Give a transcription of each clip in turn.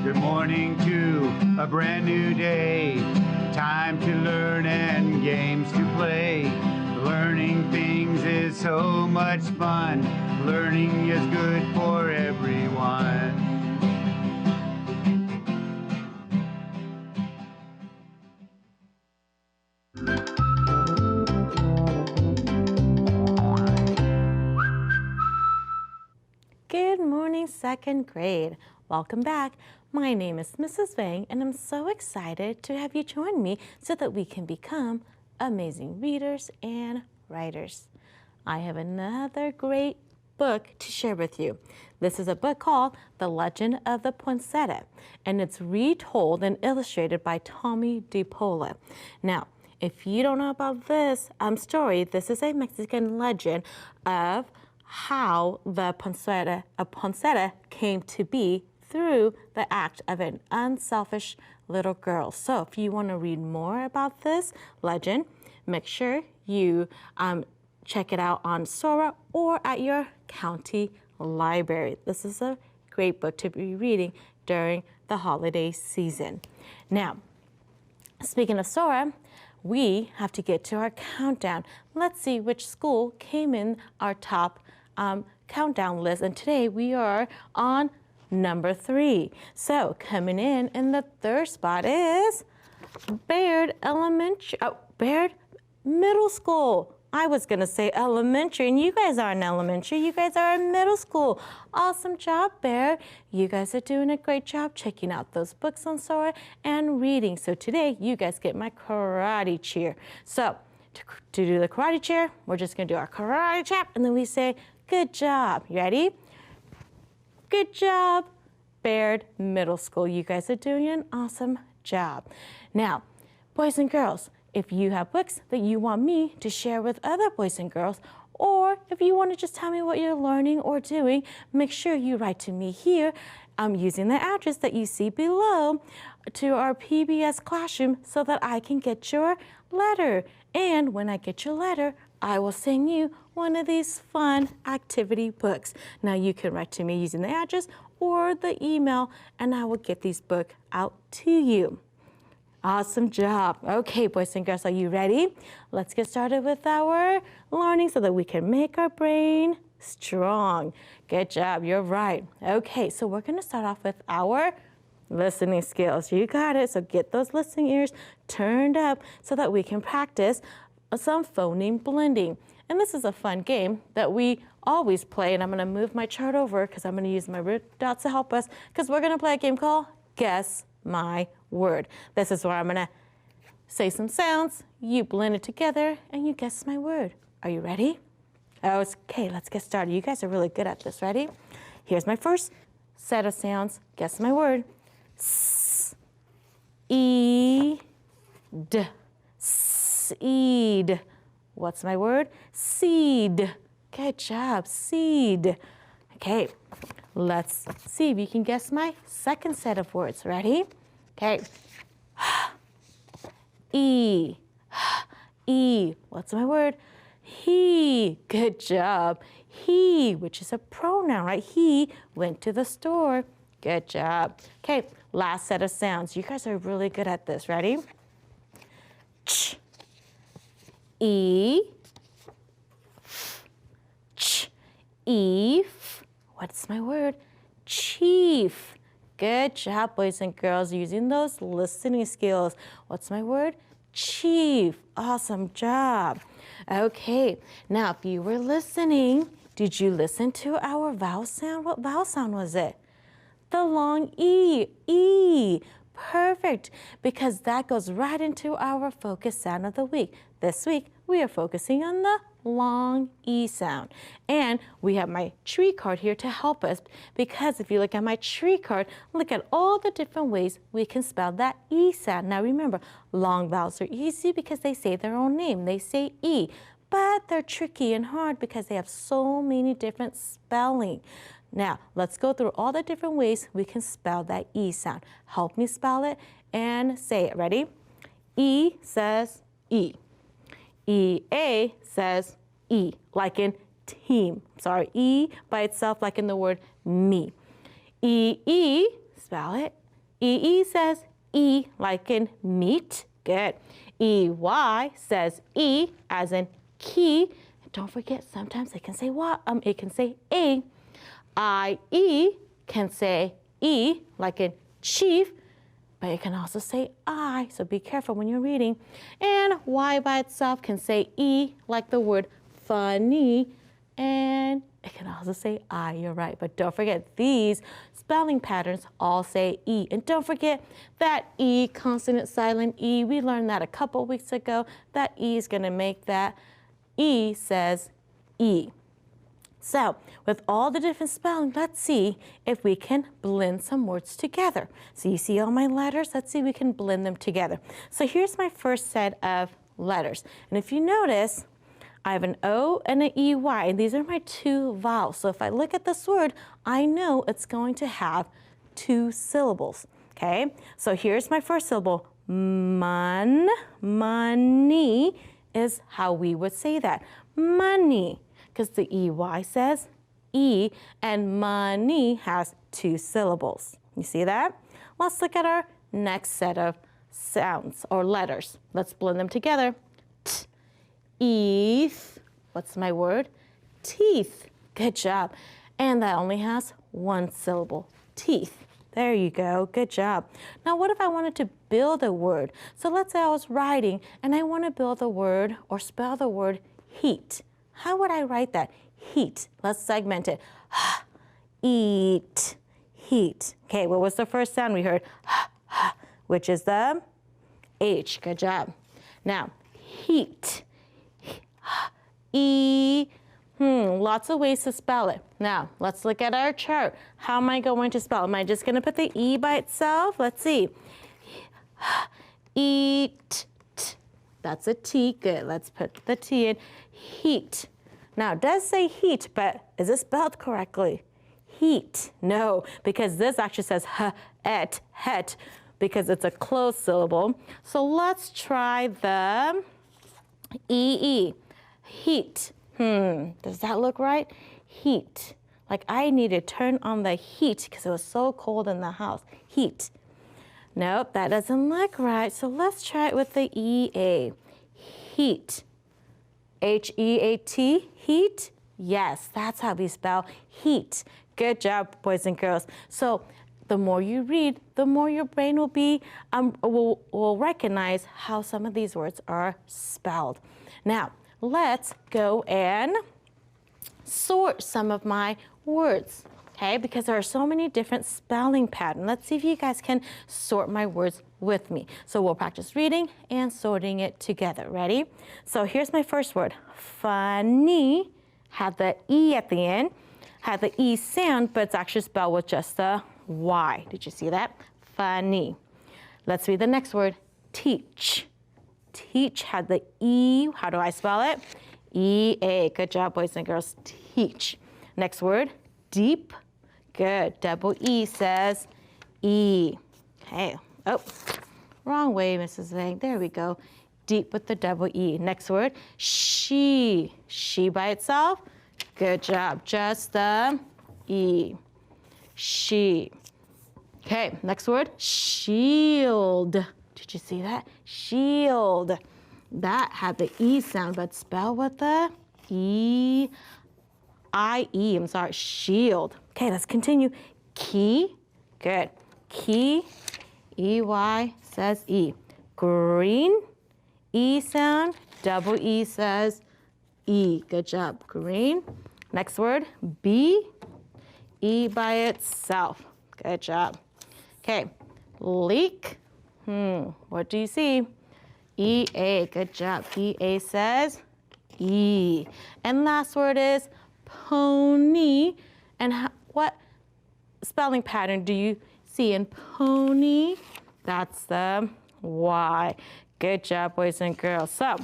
Good morning to a brand new day. Time to learn and games to play. Learning things is so much fun. Learning is good for everyone. Good morning, second grade. Welcome back. My name is Mrs. Vang, and I'm so excited to have you join me so that we can become amazing readers and writers. I have another great book to share with you. This is a book called The Legend of the Poinsettia, and it's retold and illustrated by Tommy DePola. Now, if you don't know about this story, this is a Mexican legend of how the poinsettia came to be through the act of an unselfish little girl. So if you want to read more about this legend, make sure you check it out on Sora or at your county library. This is a great book to be reading during the holiday season. Now, speaking of Sora, we have to get to our countdown. Let's see which school came in our top countdown list, and today we are on number 3. So coming in the third spot is Baird Middle School. I was gonna say elementary, and you guys aren't elementary, you guys are in middle school. Awesome job, Baird. You guys are doing a great job checking out those books on Sora and reading. So today, you guys get my karate cheer. So to do the karate cheer, we're just gonna do our karate chop, and then we say, good job. You ready? Good job, Baird Middle School. You guys are doing an awesome job. Now, boys and girls, if you have books that you want me to share with other boys and girls, or if you want to just tell me what you're learning or doing, make sure you write to me here. I'm using the address that you see below to our PBS classroom so that I can get your letter. And when I get your letter, I will send you one of these fun activity books. Now you can write to me using the address or the email, and I will get these books out to you. Awesome job. Okay, boys and girls, are you ready? Let's get started with our learning so that we can make our brain strong. Good job, you're right. Okay, so we're gonna start off with our listening skills. You got it, so get those listening ears turned up so that we can practice some phoneme blending. And this is a fun game that we always play, and I'm gonna move my chart over because I'm gonna use my red dots to help us, because we're gonna play a game called Guess My Word. This is where I'm gonna say some sounds, you blend it together, and you guess my word. Are you ready? Okay, let's get started. You guys are really good at this. Ready? Here's my first set of sounds. Guess my word. S, E, D. Seed. What's my word? Seed. Good job, seed. Okay, let's see if you can guess my second set of words. Ready? Okay. E. E. What's my word? He. Good job. He, which is a pronoun, right? He went to the store. Good job. Okay, last set of sounds. You guys are really good at this. Ready? Ch. E. Ch. Eve. What's my word? Chief. Good job, boys and girls, using those listening skills. What's my word? Chief. Awesome job. Okay, now if you were listening, did you listen to our vowel sound? What vowel sound was it? The long E. E. Perfect, because that goes right into our focus sound of the week. This week, we are focusing on the long E sound. And we have my tree card here to help us, because if you look at my tree card, look at all the different ways we can spell that E sound. Now remember, long vowels are easy because they say their own name. They say E, but they're tricky and hard because they have so many different spelling. Now, let's go through all the different ways we can spell that E sound. Help me spell it and say it. Ready? E says E. E-A says E, like in team. Sorry, E by itself, like in the word me. E-E, spell it, E says E like in meat. Good. EY says E as in key. And don't forget, sometimes it can say what? It can say A. IE can say E like in chief, but it can also say I, so be careful when you're reading. And Y by itself can say E like the word funny, and it can also say I, you're right. But don't forget, these spelling patterns all say E. And don't forget that E, consonant, silent E, we learned that a couple weeks ago. That E is gonna make that E says E. So with all the different spelling, let's see if we can blend some words together. So you see all my letters? Let's see if we can blend them together. So here's my first set of letters. And if you notice, I have an O and an EY, and these are my two vowels. So if I look at this word, I know it's going to have two syllables, okay? So here's my first syllable, money is how we would say that, money. Because the EY says E, and money has two syllables. You see that? Let's look at our next set of sounds or letters. Let's blend them together. Teeth. What's my word? Teeth. Good job. And that only has one syllable. Teeth. There you go. Good job. Now, what if I wanted to build a word? So let's say I was writing and I want to build a word or spell the word heat. How would I write that? Heat. Let's segment it. Eat. Heat. Okay, what was the first sound we heard? Which is the H. Good job. Now, heat. Lots of ways to spell it. Now, let's look at our chart. How am I going to spell? Am I just going to put the E by itself? Let's see. Eat. That's a T. Good. Let's put the T in. Heat. Now, it does say heat, but is it spelled correctly? Heat. No, because this actually says het, because it's a closed syllable. So let's try the EE. Heat. Does that look right? Heat. Like I need to turn on the heat because it was so cold in the house. Heat. Nope, that doesn't look right. So let's try it with the EA. Heat. H-E-A-T, heat? Yes, that's how we spell heat. Good job, boys and girls. So the more you read, the more your brain will recognize how some of these words are spelled. Now, let's go and sort some of my words, okay? Because there are so many different spelling patterns. Let's see if you guys can sort my words with me. So we'll practice reading and sorting it together. Ready? So here's my first word. Funny had the E at the end, had the E sound, but it's actually spelled with just the Y. Did you see that? Funny. Let's read the next word. Teach. Teach had the E. How do I spell it? E-A. Good job, boys and girls. Teach. Next word. Deep. Good. Double E says E. Okay. Oh, wrong way, Mrs. Vang. There we go. Deep with the double E. Next word. She. She by itself. Good job. Just the E. She. Okay. Next word. Shield. Did you see that? Shield. That had the E sound, but spell with the E. I-E. I'm sorry. Shield. Okay, let's continue. Key. Good. Key. E-Y says E. Green. E sound. Double E says E. Good job. Green. Next word. B. E by itself. Good job. Okay. Leak. What do you see? E-A. Good job. E-A says E. And last word is pony. And what spelling pattern do you see in pony? That's the Y. Good job, boys and girls. So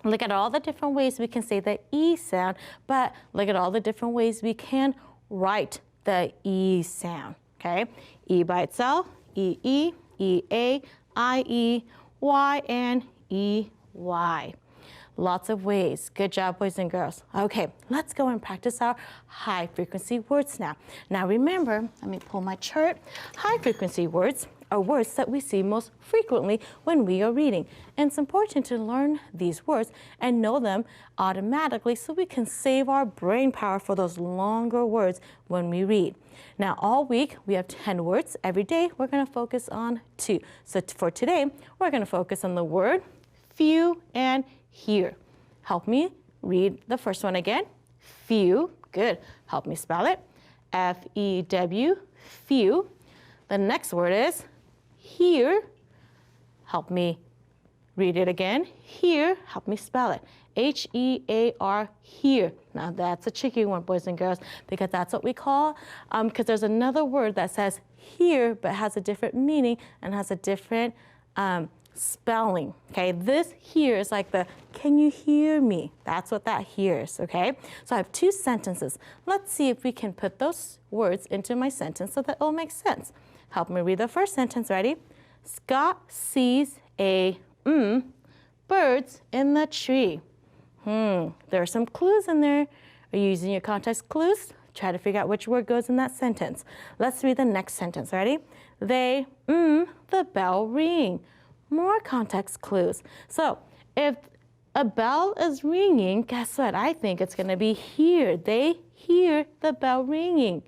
look at all the different ways we can say the E sound, but look at all the different ways we can write the E sound, okay? E by itself, E-E, E-A, I-E, Y, and E-Y. Lots of ways. Good job, boys and girls. Okay, let's go and practice our high frequency words now. Now remember, let me pull my chart. High frequency words are words that we see most frequently when we are reading. And it's important to learn these words and know them automatically so we can save our brain power for those longer words when we read. Now, all week, we have 10 words. Every day, we're going to focus on 2. So for today, we're going to focus on the word few and hear. Help me read the first one again. Few. Good. Help me spell it. F-E-W. Few. The next word is hear. Help me read it again. Hear. Help me spell it. H-E-A-R, hear. Now that's a tricky one, boys and girls, because that's what we call, because there's another word that says hear, but has a different meaning and has a different spelling, okay? This here is like the, can you hear me? That's what that hears, okay? So I have 2 sentences. Let's see if we can put those words into my sentence so that it'll make sense. Help me read the first sentence, ready? Scott sees a birds in the tree. There are some clues in there. Are you using your context clues? Try to figure out which word goes in that sentence. Let's read the next sentence, ready? They, the bell ring. More context clues. So if a bell is ringing, guess what? I think it's going to be hear. They hear the bell ringing.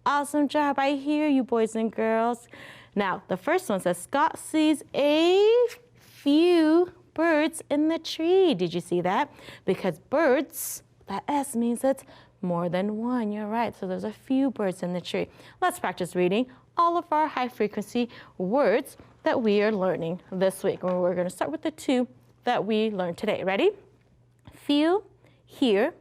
Awesome job. I hear you, boys and girls. Now, the first one says, Scott sees a few birds in the tree. Did you see that? Because birds, that S means it's more than one. You're right. So there's a few birds in the tree. Let's practice reading all of our high frequency words that we are learning this week. And we're going to start with the 2 that we learned today. Ready? Few, hear,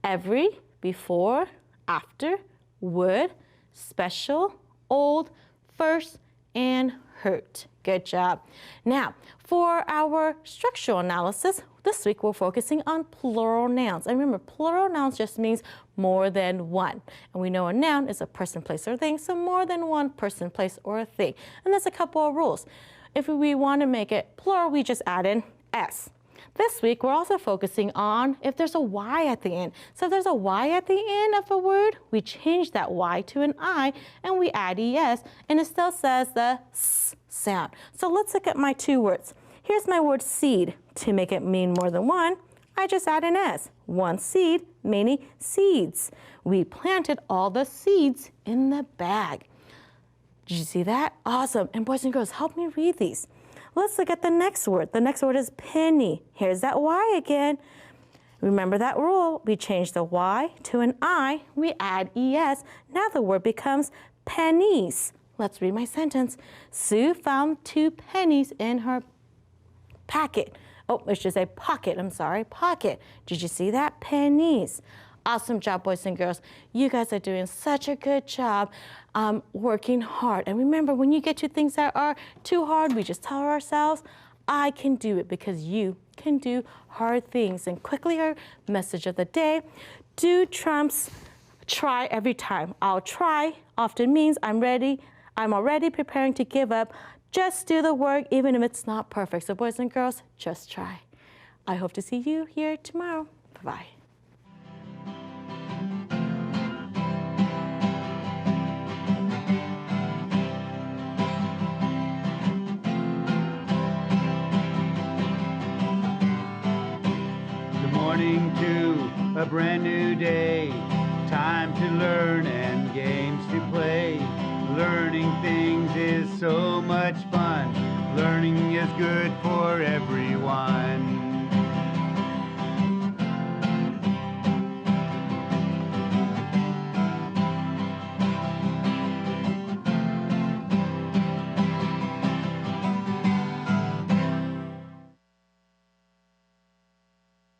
every, before, after, would, special, old, first, and hurt. Good job. Now, for our structural analysis, this week we're focusing on plural nouns. And remember, plural nouns just means more than one. And we know a noun is a person, place, or thing, so more than one person, place, or a thing. And there's a couple of rules. If we want to make it plural, we just add in S. This week, we're also focusing on if there's a Y at the end. So if there's a Y at the end of a word, we change that Y to an I, and we add ES, and it still says the S sound. So let's look at my 2 words. Here's my word seed. To make it mean more than one, I just add an S. One seed, many seeds. We planted all the seeds in the bag. Did you see that? Awesome. And boys and girls, help me read these. Let's look at the next word. The next word is penny. Here's that Y again. Remember that rule. We change the Y to an I. We add ES. Now the word becomes pennies. Let's read my sentence. Sue found 2 pennies in her packet. Oh, it should say pocket. I'm sorry, pocket. Did you see that? Pennies. Awesome job, boys and girls. You guys are doing such a good job working hard. And remember, when you get to things that are too hard, we just tell ourselves, I can do it, because you can do hard things. And quickly, our message of the day, do trumps try every time. I'll try often means I'm already preparing to give up. Just do the work, even if it's not perfect. So boys and girls, just try. I hope to see you here tomorrow. Bye-bye. Morning to a brand new day, time to learn and games to play. Learning things is so much fun. Learning is good for everyone.